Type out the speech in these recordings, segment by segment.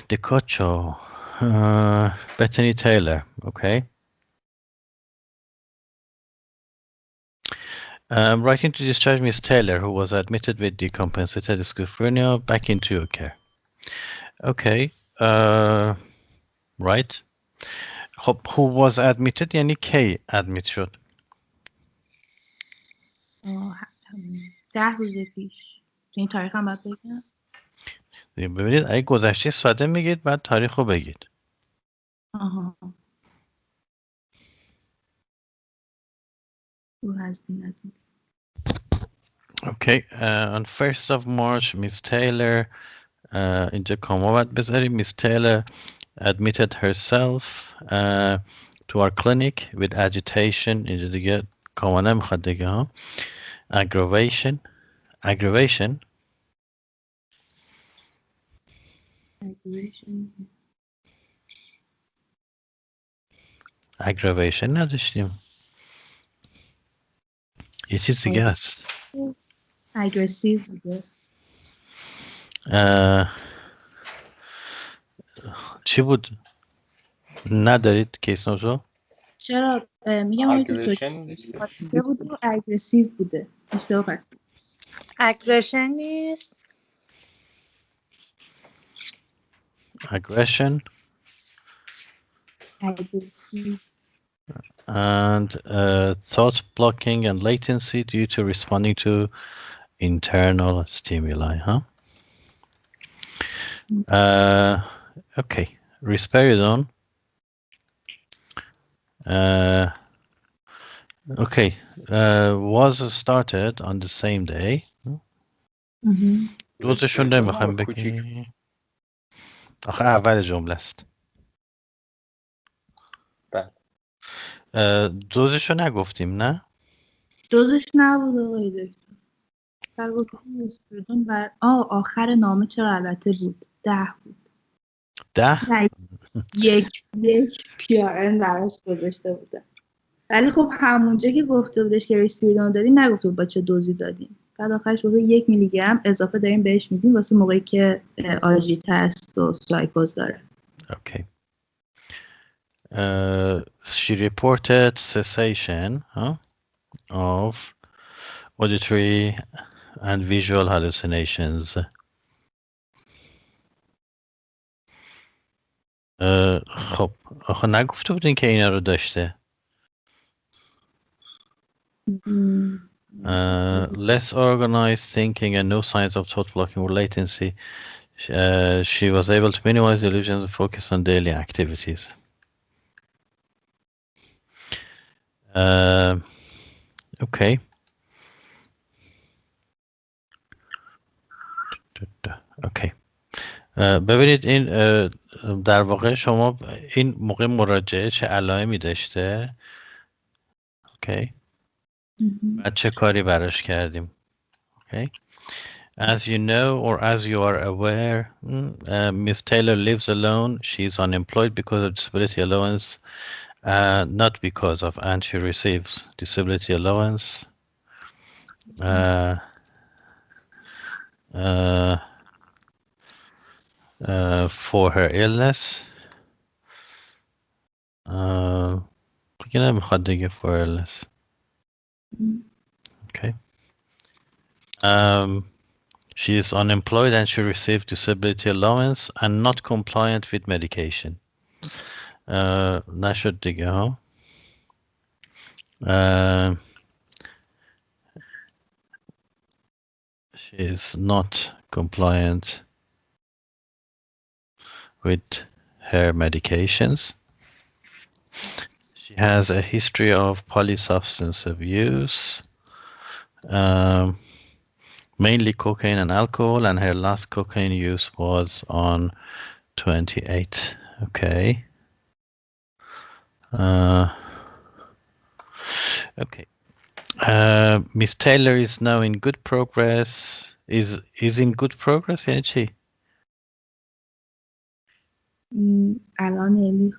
Decocho, Bethany Taylor, okay. Writing to discharge Miss Taylor, who was admitted with decompensated schizophrenia back into your care. Okay, right. Who was admitted یعنی کی admit شد؟ 10 روز پیش. این تاریخ هم باید بگم؟ ببینید اگه گذشته ساده میگید بعد تاریخ رو بگید. آها. Who has been admitted? Okay, on 1st of March, Miss Taylor, اینجا کاما باید بذاریم. Miss Taylor admitted herself to our clinic with agitation. اینجا دیگه کاما نمیخواد دیگه ها. Aggravation. Aggravation. Aggravation نداشتیم. یه چیز دیگه هست. Aggressive بوده. چی بود؟ ندارید کیس نوتو؟ چرا میگم Aggression بود و اگریسیو بوده. اشتباه پس. اگریشن نیست. Aggression. Aggressive. And thought blocking and latency due to responding to internal stimuli, huh? Okay, risperidone. Okay, was started on the same day. دوزشون نمیخوایم بگیم. آخه اول جمله است. دوزشو نگفتیم نه؟ دوزش نبود آقای دکتر. در گفتیم ریسپیردون و آخر نامه چرا البته بود 10 بود. 10 یک PRN براش گذاشته بوده. ولی خب همونجا که گفته بودش که ریسپیردون دادیم نگفته بود با چه دوزی دادیم. بعد آخرش گفته 1 میلی گرم اضافه داریم بهش میدیم واسه موقعی که آژی تست و سایکوز داره. Okay. She reported cessation of auditory and visual hallucinations. خب آخه نگفته بودین که اینا رو داشته. Less organized thinking and no signs of thought blocking or latency. She was able to minimize illusions and focus on daily activities. Okay. Okay. ببینید این در واقع شما این موقع مراجعه چه علائمی داشته؟ اوکی. بعد چه کاری براش کردیم؟ اوکی. As you know or as you are aware, Miss Taylor lives alone. She is unemployed because of disability allowance, not because of, and she receives disability allowance. For her illness. دیگه نمیخواد دیگه for illness. Okay. She is unemployed and she received disability allowance and not compliant with medication. نشد دیگه ها. She is not compliant with her medications. She has a history of polysubstance abuse, mainly cocaine and alcohol, and her last cocaine use was on 28. Okay. Okay. Miss Taylor is now in good progress. Is in good progress, یعنی چی؟ الان یعنی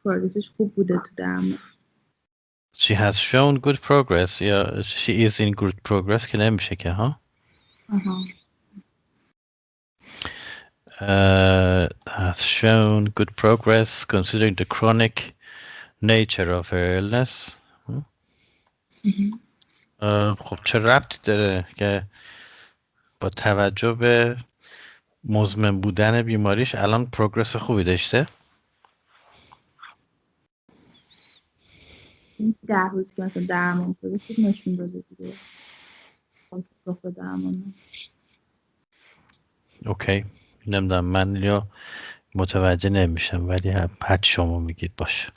پروگرسش خوب بوده تو درمان. She has shown good progress. یا she is in good progress که نمیشه که ها. has shown good progress considering the chronic nature of her illness. خب چه ربطی داره که با توجه به مزمن بودن بیماریش الان پروگرس خوبی داشته؟ این 10 روز که مثلا درمان شده خوب نشون داده دیگه. پاسخ درمان. اوکی. نمیدونم من یا متوجه نمیشم ولی هر شما میگید باشه.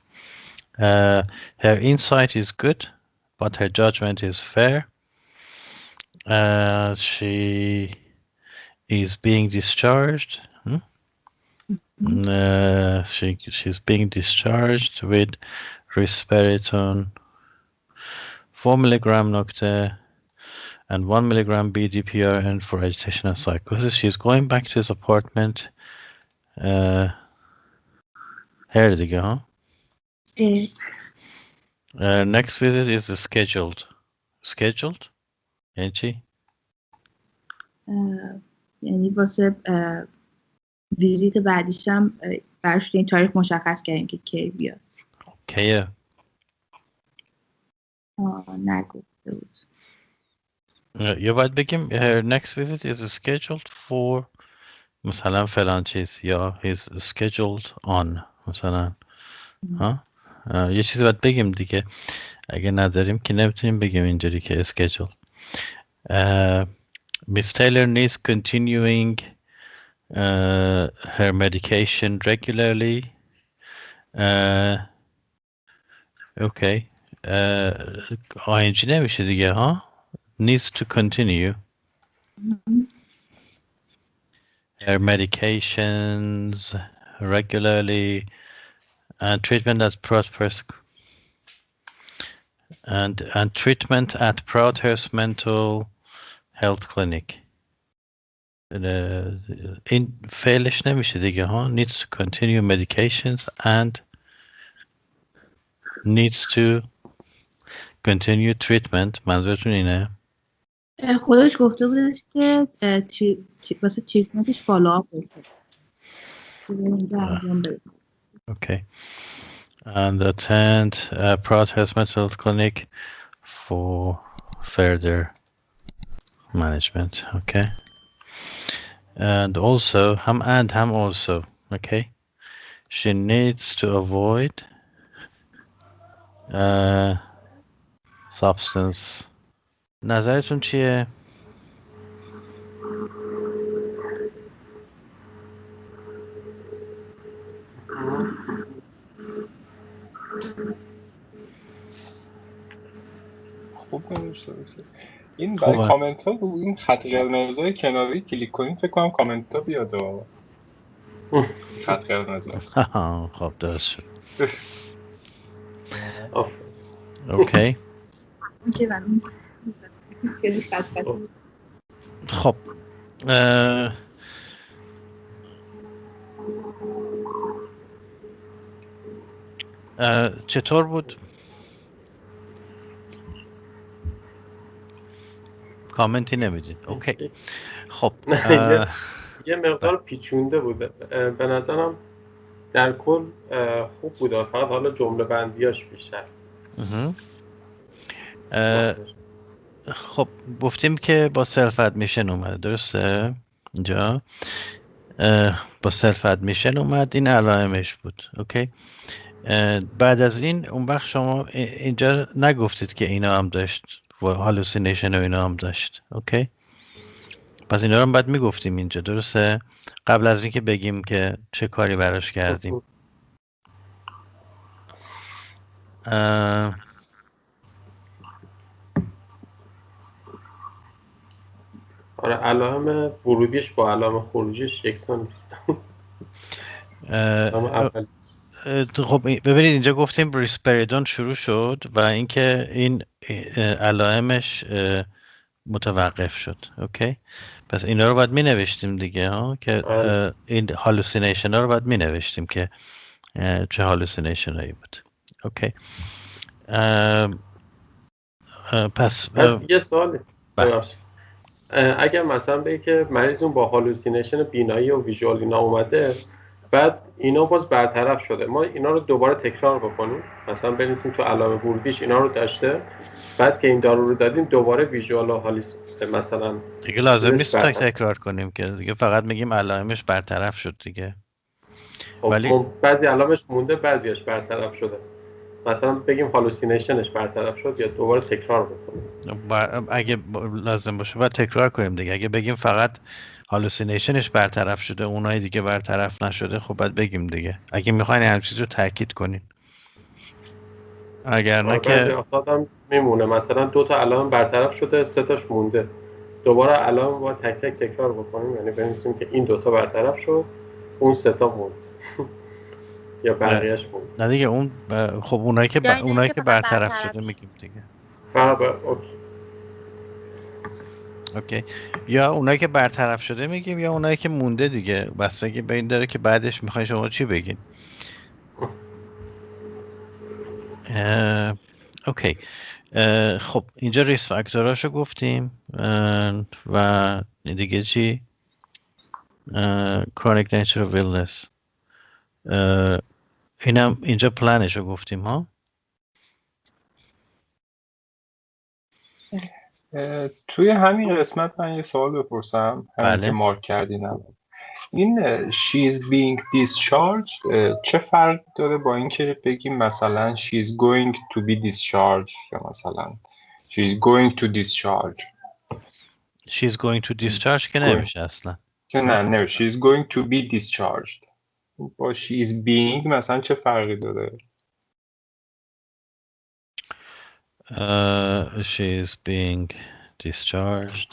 Her insight is good but her judgment is fair. She is being discharged. She's being discharged with risperidone 4 milligram نقطه and 1 milligram BDPRN for agitation and psychosis. She's going back to his apartment. Here دیگه ها. Next visit is scheduled. Scheduled? یعنی چی؟ یعنی واسه ویزیت بعدیش هم براش این تاریخ مشخص کردیم که کی بیاد. کیه؟ نگفته بود. یا باید بگیم her next visit is scheduled for مثلا فلان چیز یا he's scheduled on مثلا ها؟ یه چیزی باید بگیم دیگه. اگه نداریم که نمیتونیم بگیم اینجوری که schedule. Miss Taylor needs continuing her medication regularly. Okay. ING نمیشه دیگه ها. Needs to continue her medications regularly and treatment at and treatment at Proudhurst Mental Health Clinic. این فعلش نمیشه دیگه ها. Needs to continue medications and needs to continue treatment. منظورتون اینه؟ خودش گفته بودش که واسه تریتمنتش فالوآپ بشه. Okay. And attend Proudhurst Mental Health Clinic for further management. Okay. And also, ham also. Okay. She needs to avoid substance. نظرتون چیه؟ خوب نمیشه. این برای کامنت ها رو این خط قرمزای کناری کلیک کنید فکر کنم کامنت ها بیاد. خط قرمزا. خب درست شد. اوکی. خب چطور بود؟ کامنتی نمیدید. اوکی. خب یه مقدار پیچونده بود به نظرم. در کل خوب بود، فقط حالا جمله بندیاش بیشتر. خب گفتیم که با سلف ادمیشن اومد، درسته؟ اینجا با سلف ادمیشن اومد، این علائمش بود. اوکی. بعد از این اون وقت شما اینجا نگفتید که اینا هم داشت و هالوسینیشن و اینا هم داشت. اوکی. پس اینا رو هم باید میگفتیم اینجا، درسته؟ قبل از اینکه بگیم که چه کاری براش کردیم. آره، علائم ورودیش با علائم خروجیش یکسان نیست. خب ببینید اینجا گفتیم ریسپریدون شروع شد و اینکه این علائمش متوقف شد. اوکی. پس اینا رو باید می نوشتیم دیگه ها، که این هالوسینیشن ها رو باید می نوشتیم که چه هالوسینیشن هایی بود. اوکی. پس یه سوالی اگر مثلا بگه که مریضون با هالوسینیشن بینایی و ویژوال اینا اومده، بعد اینا باز برطرف شده، ما اینا رو دوباره تکرار بکنیم، مثلا بنویسیم تو علائم ورودیش اینا رو داشته، بعد که این دارو رو دادیم دوباره ویژوال و مثلا دیگه لازم نیست تکرار کنیم که دیگه، فقط میگیم علائمش برطرف شد دیگه. خب ولی بعضی علائمش مونده، بعضیش برطرف شده، مثلا بگیم هالوسینیشنش برطرف شد یا دوباره تکرار بکنیم. اگه لازم باشه باید تکرار کنیم دیگه. اگه بگیم فقط هالوسینیشنش برطرف شده، اونای دیگه برطرف نشده، خب باید بگیم دیگه اگه میخواین همین چیز رو تاکید کنین. اگر نه که بعضی افراد هم میمونه، مثلا 2 تا علائم برطرف شده 3 تاش مونده، دوباره علائم باید تک تک تکرار بکنیم، یعنی بنویسیم که این 2 تا برطرف شد، اون 3 تا موند یا بقیه‌اش موند. نه دیگه اون خب اونایی که برطرف شده میگیم دیگه. اوکی. یا اونایی که برطرف شده میگیم یا اونایی که مونده دیگه، بستگی به این داره که بعدش میخواین شما چی بگین. اوکی. خب اینجا ریس فاکتوراشو گفتیم و دیگه چی؟ chronic nature of illness. اینم اینجا پلنشو گفتیم ها. توی همین قسمت من یه سوال بپرسم، همین که مارک کردینم، این she is being discharged چه فرق داره با این که بگیم مثلا she is going to be discharged یا مثلا she is going to discharge؟ she is going to discharge که نمیشه اصلا. که نه she is going to be discharged. با she is being مثلا چه فرقی داره؟ She is being discharged.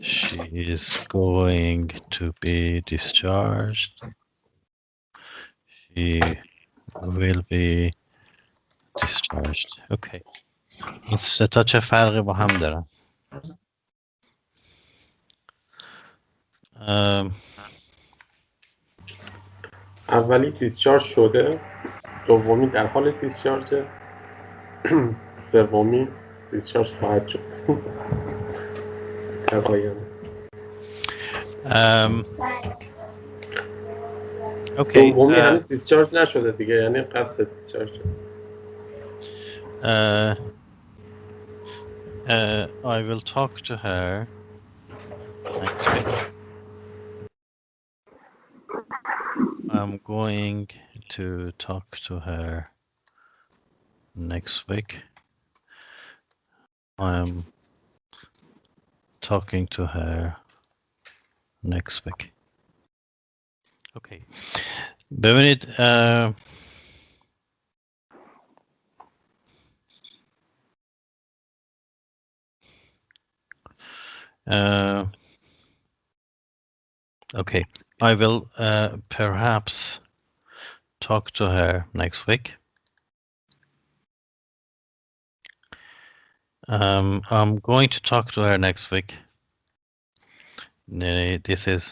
She is going to be discharged. She will be discharged. Okay. این سه تا چه فرقی با هم دارن؟ اولی دیسچارج شده، دومی در حال دیسچارج، سومی دیسچارج خواهد شد. اوکی. دومی هنوز دیسچارج نشده دیگه، یعنی قصد دیسچارج شده. I will talk to her next week. I'm going to talk to her next week. I'm talking to her next week. Okay. ببینید okay. I will perhaps talk to her next week. I'm going to talk to her next week. This is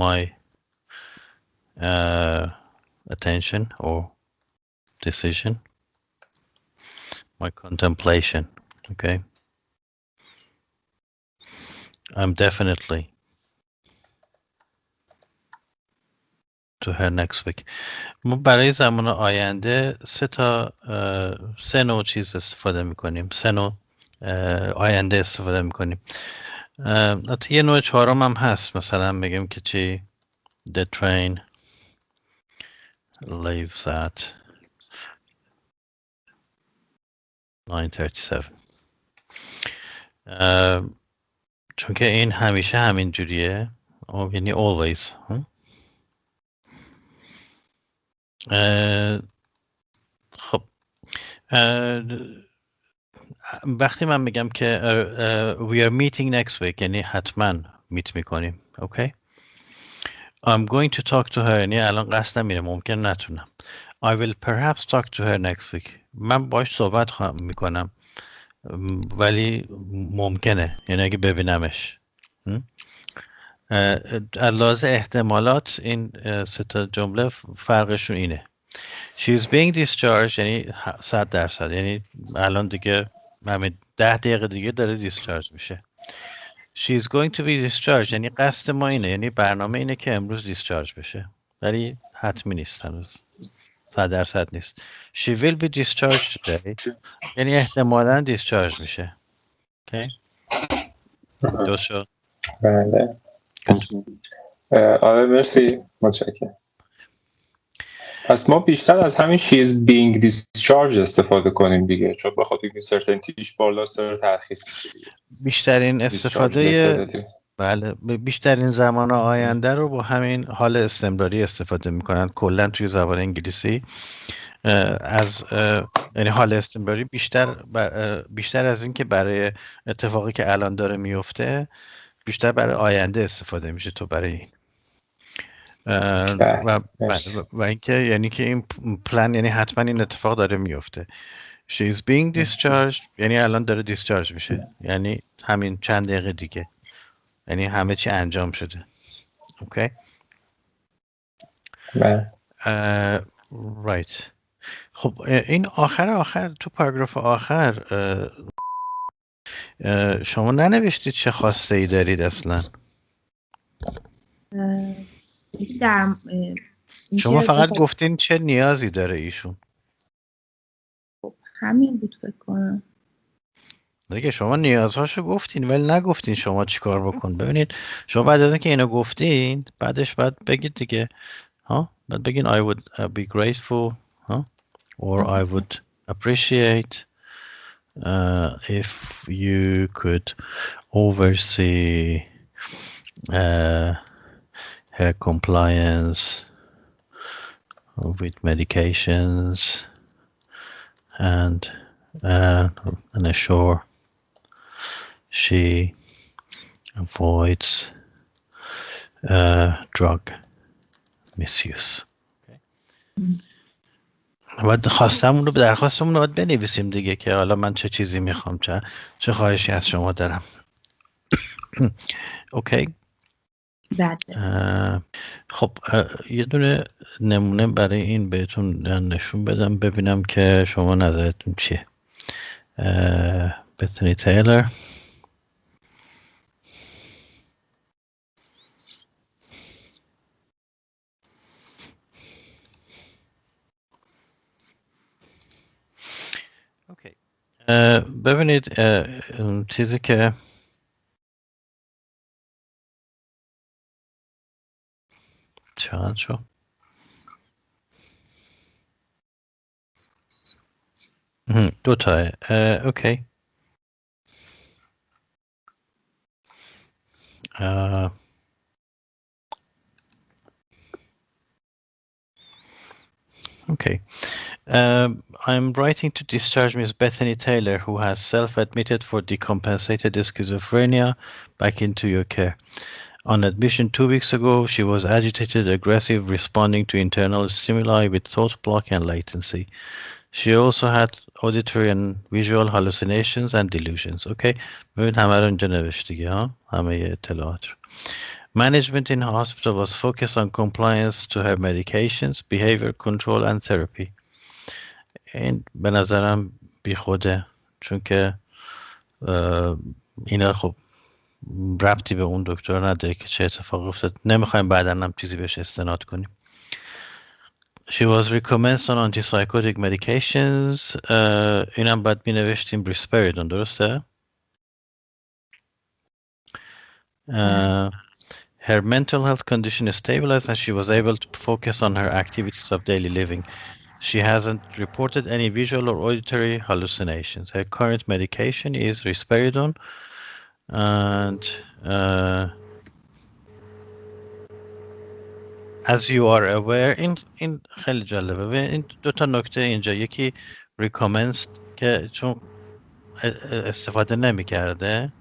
my attention or decision, my contemplation. Okay. I'm definitely to her next week. ما برای زمان آینده سه نوع چیز استفاده میکنیم، سه نوع آینده استفاده میکنیم. حتی یه نوع چهارم هم هست، مثلا بگیم که چی؟ The train leaves at 9:37. چون که این همیشه همین جوریه، یعنی always. خب وقتی من میگم که we are meeting next week یعنی حتما میت میکنیم. اوکی. I'm going to talk to her یعنی الان قصدم میره، ممکن نتونم. I will perhaps talk to her next week. من باش صحبت میکنم ولی ممکنه، یعنی اگه ببینمش. لحاظ احتمالات این سه تا جمله فرقشون اینه. She is being discharged یعنی 100%، یعنی الان دیگه همین 10 دقیقه دیگه داره دیسچارج میشه. She is going to be discharged یعنی قصد ما اینه، یعنی برنامه اینه که امروز دیسچارج بشه، ولی حتمی نیست، هنوز 100% نیست. She will be discharged today یعنی احتمالاً دیسچارج میشه. اوکی درست شد؟ بله. آره مرسی، متشکرم. پس ما بیشتر از همین she is being discharged استفاده کنیم دیگه، چون بخاطر اینکه سرتنتیش بالاست داره ترخیص میشه دیگه. بیشترین استفاده بله بیشترین زمان آینده رو با همین حال استمراری استفاده میکنن کلا توی زبان انگلیسی. از یعنی حال استمراری بیشتر از این که برای اتفاقی که الان داره میفته، بیشتر برای آینده استفاده میشه تو برای این. و اینکه یعنی که این پلان یعنی حتما این اتفاق داره میفته. She is being discharged یعنی الان داره دیسچارج میشه، یعنی همین چند دقیقه دیگه، یعنی همه چی انجام شده. اوکی right. خب این آخر تو پاراگراف آخر شما ننوشتید چه خواسته ای دارید اصلا. شما فقط گفتین چه نیازی داره ایشون. خب همین بود فکر کنم دیگه. شما نیازهاشو گفتین ولی نگفتین شما چیکار بکن. ببینید شما بعد از اینکه اینو گفتین بعدش بعد بگید دیگه ها، بعد بگین I would be grateful ها or I would appreciate if you could oversee her compliance with medications and assure she avoids drug misuse. باید درخواستمون رو باید بنویسیم دیگه که حالا من چه چیزی میخوام، چه خواهشی از شما دارم. اوکی خب یه دونه نمونه برای این بهتون نشون بدم ببینم که شما نظرتون چیه. بتنی تیلر اوکی ببینید چیزی که چقدر شو دوتاه. اوکی Okay. I'm writing to discharge Ms. Bethany Taylor, who has self-admitted for decompensated schizophrenia back into your care. On admission 2 weeks ago, she was agitated, aggressive, responding to internal stimuli with thought block and latency. She also had auditory and visual hallucinations and delusions. Okay. ببین همه رو اینجا نوشت دیگه ها، همه اطلاعات رو. Management in hospital was focused on compliance to her medications, behavior control and therapy. این به نظرم بی خوده، چون که اینا خب ربطی به اون دکتر نداره که چه اتفاقی افتاد. نمیخوایم بعداً هم چیزی بهش استناد کنیم. She was recommenced on antipsychotic medications. اینم باید می نوشتیم risperidone، درسته؟ Her mental health condition is stabilized and she was able to focus on her activities of daily living. She hasn't reported any visual or auditory hallucinations. Her current medication is risperidone and as you are aware این خیلی جالبه. این دو تا نکته اینجا، یکی recommends که چون استفاده نمی کرده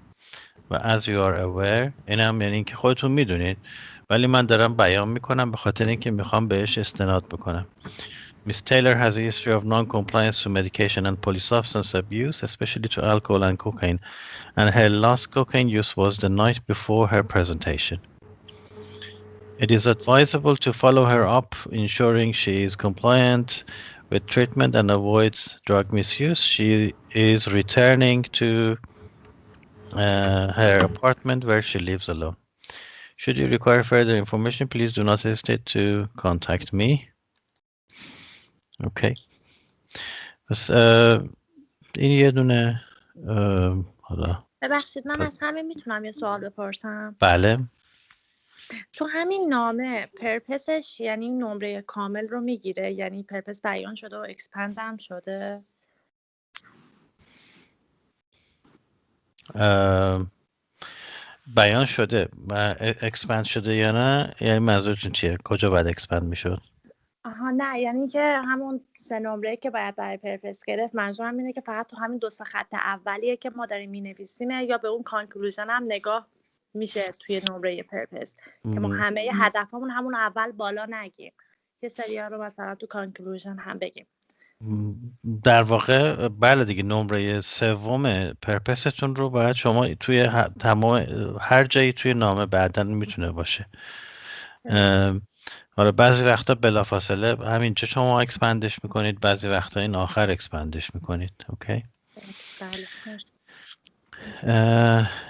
و as you are aware این هم یعنی اینکه خودتون میدونید، ولی من دارم بیان میکنم به خاطر اینکه میخوام بهش استناد بکنم. Ms. Taylor has a history of non-compliance to medication and polysubstance abuse, especially to alcohol and cocaine, and her last cocaine use was the night before her presentation. It is advisable to follow her up, ensuring she is compliant with treatment and avoids drug misuse. She is returning to her apartment where she lives alone. Should you require further information, please do not hesitate to contact me. Okay. پس این یه دونه حالا ببخشید من از همین میتونم یه سوال بپرسم؟ بله. تو همین نامه پرپسش یعنی نمره کامل رو میگیره، یعنی پرپس بیان شده و اکسپند هم شده؟ بیان شده اکسپند شده یا نه؟ یعنی منظورتون چیه؟ کجا باید اکسپند میشد؟ آها نه، یعنی که همون 3 نمره که باید برای پرپس گرفت، منظورم اینه که فقط تو همین 2 خط اولیه که ما داریم مینویسیم یا به اون کانکلوژن هم نگاه میشه توی نمره پرپس که ما همه هدفمون همون اول بالا نگیم، یه سریا رو مثلا تو کانکلوژن هم بگیم. در واقع بله دیگه، نمره سوم پرپستون رو باید شما توی تمام هر جایی توی نامه بعداً میتونه باشه. آره بعضی وقتا بلافاصله همینجا شما اکسپندش میکنید، بعضی وقتا این آخر اکسپندش میکنید. اوکی.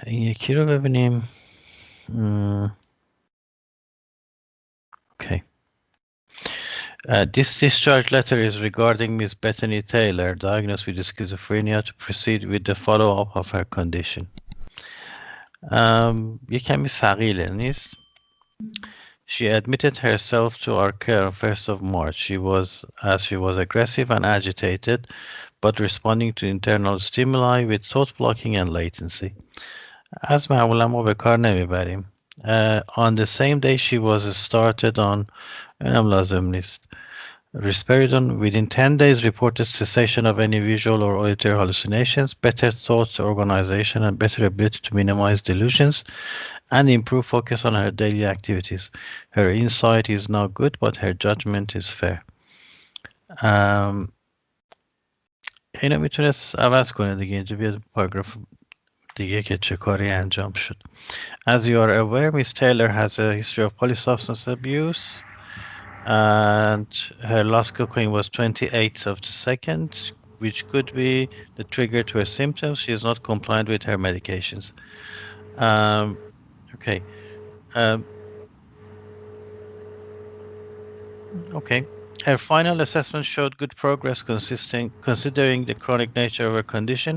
این یکی رو ببینیم. اوکی. This discharge letter is regarding Miss Bethany Taylor, diagnosed with schizophrenia, to proceed with the follow-up of her condition. یه کمی ثقیله نیست؟ She admitted herself to our care on 1st of March. She was aggressive and agitated, but responding to internal stimuli with thought blocking and latency. از معمولا ما به کار نمیبریم. On the same day she was started on اینم لازم نیست. Risperidone. Within 10 days reported cessation of any visual or auditory hallucinations, better thought organization, and better ability to minimize delusions, and improve focus on her daily activities. Her insight is now good, but her judgment is fair. اینو میتونست عوض کنه دیگه، اینجا بیاد پاراگراف دیگه که چه کاری انجام شد. As you are aware, Miss Taylor has a history of polysubstance abuse, and her last cocaine was 28th of the 2nd, which could be the trigger to her symptoms. She is not compliant with her medications. Okay. Okay. Her final assessment showed good progress considering the chronic nature of her condition.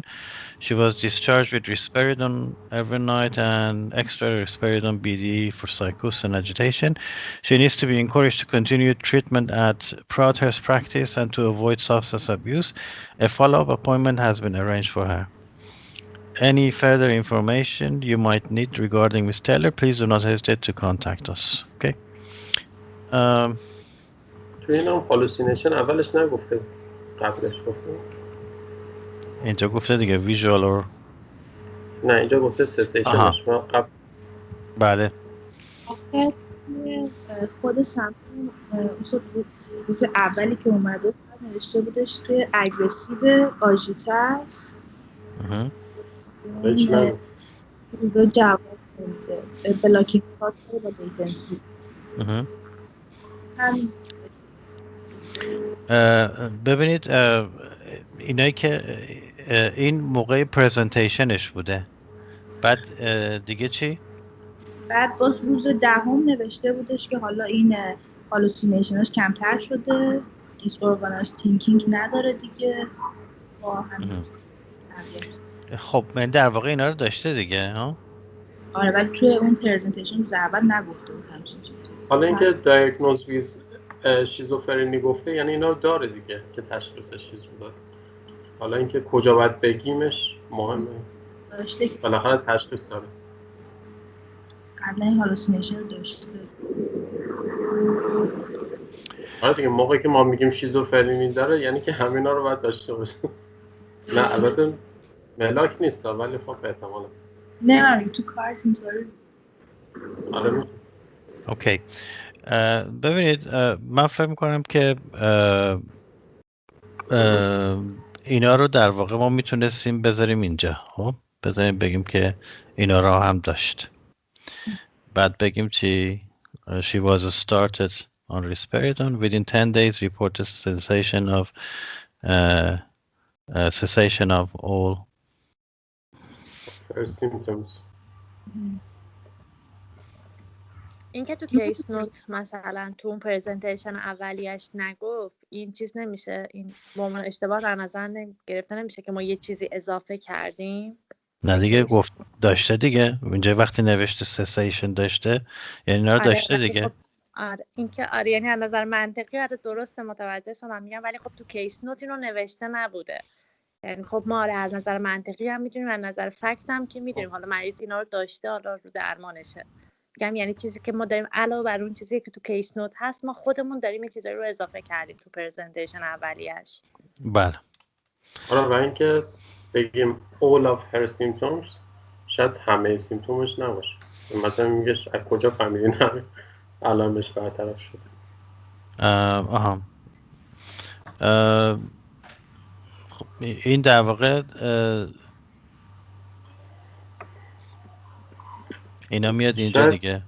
She was discharged with risperidone every night and extra risperidone BD for psychosis and agitation. She needs to be encouraged to continue treatment at Proudhurst practice and to avoid substance abuse. A follow-up appointment has been arranged for her. Any further information you might need regarding Ms. Taylor, please do not hesitate to contact us. Okay. تو این هم هالوسینیشن اولش نگفته، قبلش گفته. اینجا گفته دیگه ویژوال اور نه اینجا گفته سسیشنش. قبل بله. خود سمپل روز اولی که اومده نوشته بودش که اگریسیو آژیته است. روزا جواب میده بلاکینگ پاک با لیتنسی. ببینید اینایی که این موقع پرزنتیشنش بوده، بعد دیگه چی؟ بعد باز روز دهم نوشته بودش که حالا این هالوسینیشناش کمتر شده، دیس ارگانایز تینکینگ نداره دیگه. خب من در واقع اینا رو داشته دیگه ها؟ آره ولی توی اون پرزنتیشن روز اول نگفته بود همچین چیزی. حالا اینکه دیاگنوز ویز شیزوفرنی گفته یعنی اینا رو داره دیگه که تشخیصش چیز داره. حالا اینکه کجا باید بگیمش مهمه. بالاخره تشخیص داره. قبلا این هالوسینیشن رو داشته. آره دیگه موقعی که ما میگیم شیزوفرنی داره یعنی که همینا رو باید داشته باشه. نه البته ملاک نیست ولی خب احتمالاً. نه تو کارت اینطوری. آره. اوکی. ببینید من فکر میکنم که اینا رو در واقع ما میتونستیم بذاریم اینجا. خب بذاریم بگیم که اینا رو هم داشت. بعد بگیم چی she was started on risperidone. Within 10 days, reported cessation of all first symptoms. این که تو کیس نوت مثلا تو اون پرزنتیشن اولیش نگفت، این چیز نمیشه، این با عنوان اشتباه در نظر گرفته نمیشه که ما یه چیزی اضافه کردیم؟ نه دیگه گفت داشته دیگه، اینجا وقتی نوشته سسیشن داشته یعنی اینا رو داشته دیگه. آره این که آره، یعنی از نظر منطقی آره درسته، متوجه شدم میگم، ولی خب تو کیس نوت اینو نوشته نبوده. یعنی خب ما آره از نظر منطقی هم میدونیم، از نظر فکت هم که میدونیم حالا مریض اینا رو داشته، حالا رو درمانشه. میگم یعنی چیزی که ما داریم علاوه بر اون چیزی که تو کیس نوت هست، ما خودمون داریم این چیزا رو اضافه کردیم تو پرزنتیشن اولیه‌اش. بله. آره و اینکه بگیم all of her symptoms شاید همه سیمتومش نباشه. مثلا میگه از کجا فهمیدین همه علائمش برطرف شده؟ خب این در واقع اینا میاد اینجا شاید دیگه.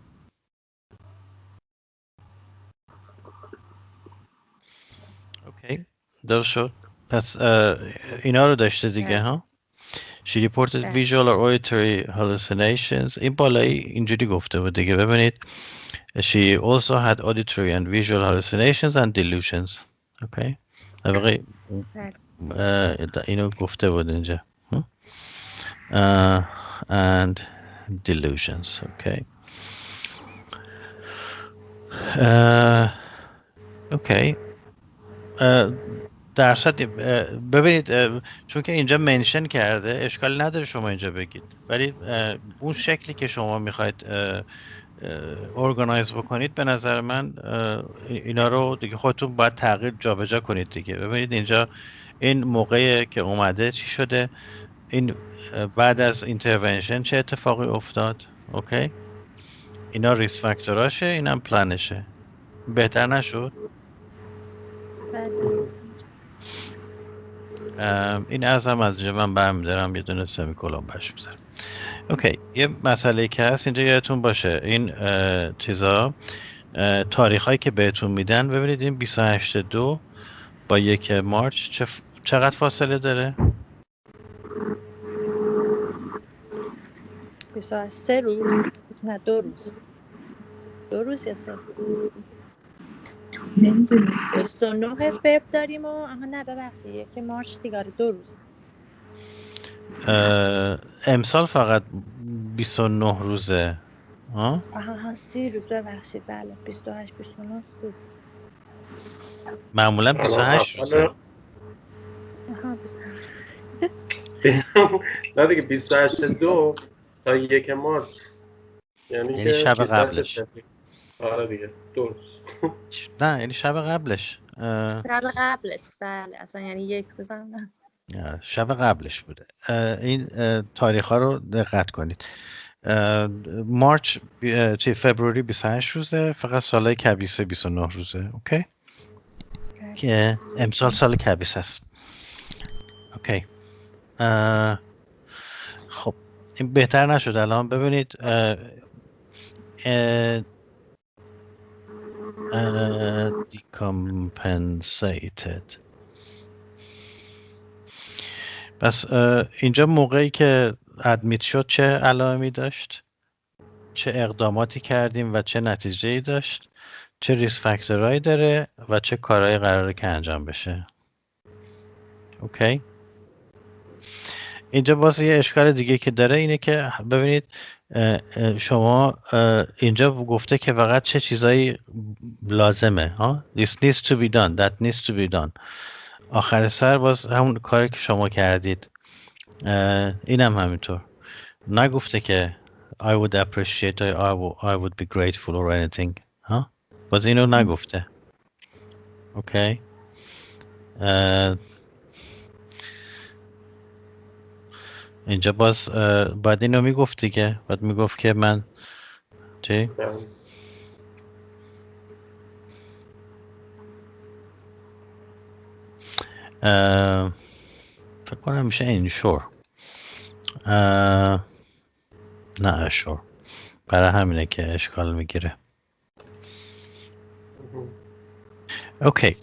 اوکی درست شد. پس اینا رو داشته دیگه ها. She reported visual or auditory hallucinations. این بالایی اینجوری گفته بود دیگه، ببینید. She also had auditory and visual hallucinations and delusions. اوکی در واقع اینو گفته بود اینجا. And delusions. اوکی. اوکی. درصد ببینید چون که اینجا منشن کرده اشکالی نداره شما اینجا بگید، ولی اون شکلی که شما میخواید ارگانایز بکنید به نظر من اینا رو دیگه خودتون باید تغییر جابجا کنید دیگه. ببینید اینجا این موقعی که اومده چی شده، این بعد از اینترونشن چه اتفاقی افتاد. اوکی اینا ریس فاکتوراشه، اینم پلنشه. بهتر نشد؟ این ازم از اینجا من برمیدارم یه دونه سمیکولون برش بذارم. اوکی یه مسئله که هست اینجا یادتون باشه این چیزا تاریخ هایی که بهتون میدن، ببینید این 28/2 با 1 مارچ چقدر فاصله داره؟ 3 روز؟ نه 2 روز. 2 روز یا 3 روز؟ نمیدونم. 29 فبر داریم و نه ببخشید 1 مارچ دیگه 2 روز. امسال فقط 29 روزه. آها 30 روز ببخشید، بله 28 29 30. معمولا 28 روزه. آها 28. نه دیگه 28/2 تا 1 مارچ یعنی شب قبلش. آره دیگه 2 روز. نه یعنی شب قبلش. شب قبلش بله، اصلا یعنی 1 روز هم نه. شب قبلش بوده. این تاریخ ها رو دقت کنید. مارچ فبروری 28 روزه، فقط سالهای کبیسه 29 روزه. اوکی که امسال سال کبیس هست. اوکی خب این بهتر نشد الان. ببینید decompensated. پس اینجا موقعی که ادمیت شد چه علائمی داشت، چه اقداماتی کردیم و چه نتیجه‌ای داشت، چه ریس فاکتورایی داره و چه کارهایی قراره که انجام بشه. اوکی اینجا باز یه اشکال دیگه که داره اینه که ببینید شما اینجا گفته که فقط چه چیزایی لازمه ها. This needs to be done, that needs to be done. آخر سر باز همون کاری که شما کردید اینم همینطور نگفته که I would appreciate or I would be grateful or anything ها. باز اینو نگفته. اوکی اینجا باز باید اینو میگفت دیگه، باید میگفت که من چی؟ فکر کنم میشه اینشور. نه اشور، برای همینه که اشکال میگیره. اوکی